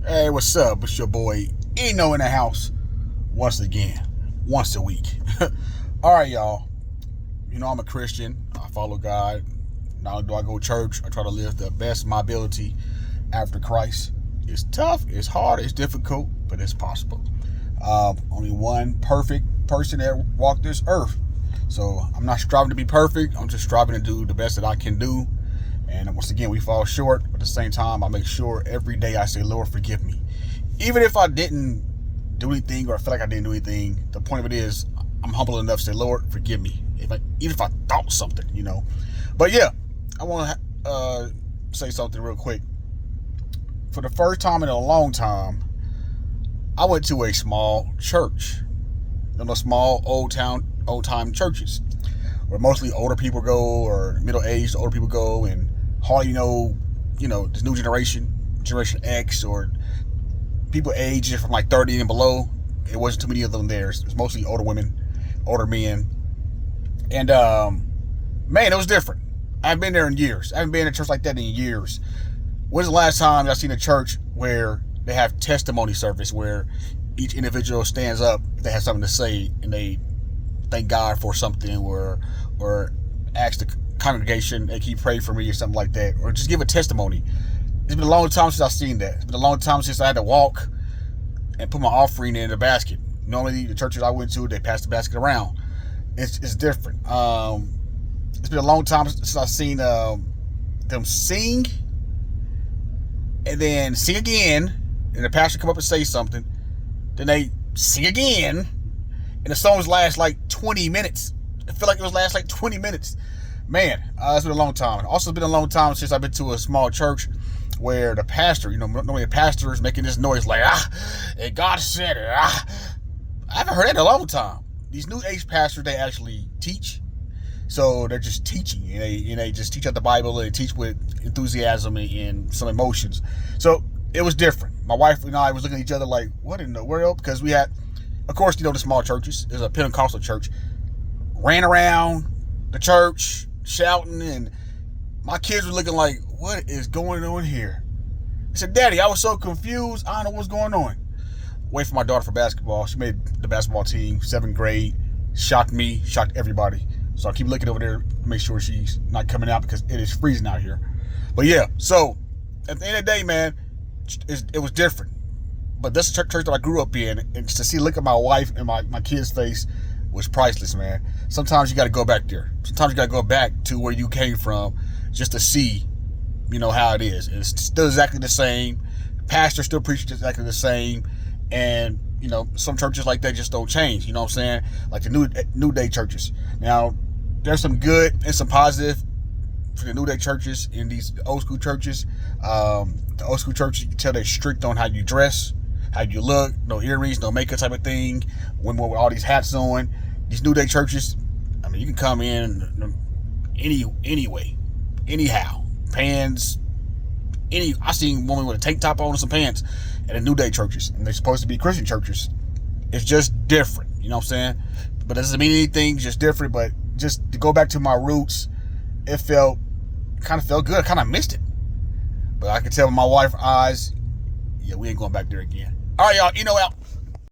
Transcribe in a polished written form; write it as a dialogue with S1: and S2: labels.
S1: Hey, what's up? It's your boy Eno in the house once again, once a week. All right, y'all. You know I'm a Christian. I follow God. Not only do I go to church, I try to live the best of my ability after Christ. It's tough, it's hard, it's difficult, but it's possible. Only one perfect person that walked this earth. So I'm not striving to be perfect. I'm just striving to do the best that I can do. And once again, we fall short. But at the same time, I make sure every day I say, Lord, forgive me. Even if I didn't do anything or I feel like I didn't do anything, the point of it is I'm humble enough to say, Lord, forgive me. Even if I thought something. But yeah, I want to say something real quick. For the first time in a long time, I went to a small church. Small old time churches where mostly older people go or middle-aged older people go, and hardly this new generation X, or people aged from like 30 and below. It wasn't too many of them there. It was mostly older women, older men. And man, it was different. I haven't been there in years. I haven't been in a church like that in years. When's the last time I've seen a church where they have testimony service, where each individual stands up, they have something to say, and they thank God for something, or ask the congregation, hey, can you pray for me, or something like that, or just give a testimony? It's been a long time since I've seen that. It's been a long time since I had to walk and put my offering in the basket. Normally, the churches I went to, they pass the basket around. It's different. It's been a long time since I've seen them sing and then sing again, and the pastor come up and say something, then they sing again, and the songs last like 20 minutes. I feel like it was last like 20 minutes. Man, it's been a long time. Also, it's been a long time since I've been to a small church where the pastor, normally the pastor is making this noise like, and God said it. I haven't heard that in a long time. These new age pastors, they actually teach. So they're just teaching, and they just teach out the Bible, and they teach with enthusiasm and some emotions. So it was different. My wife and I was looking at each other like, what in the world? Because we had, of course, the small churches. There's a Pentecostal church. Ran around the church shouting, and my kids were looking like, what is going on here? I said, Daddy, I was so confused. I don't know what's going on. Wait for my daughter for basketball. She made the basketball team, 7th grade. Shocked me, shocked everybody. So I keep looking over there to make sure she's not coming out, because it is freezing out here. But yeah, so at the end of the day, man, it was different. But this church that I grew up in, and to look at my wife and my kid's face was priceless, man. Sometimes you got to go back there. Sometimes you got to go back to where you came from just to see, how it is. It's still exactly the same. Pastor still preaches exactly the same. And, some churches like that just don't change. You know what I'm saying? Like the new day churches. Now, there's some good and some positive for the new day churches in these old school churches. The old school churches, you can tell they're strict on how you dress, how you look, no earrings, no makeup type of thing. Women with all these hats on. These new day churches, you can come in anyway, anyhow, pants. I seen women with a tank top on and some pants at the new day churches, and they're supposed to be Christian churches. It's just different, you know what I'm saying? But it doesn't mean anything, just different. But just to go back to my roots, it kind of felt good. I kind of missed it. But I could tell in my wife's eyes, yeah, we ain't going back there again. All right, y'all, out.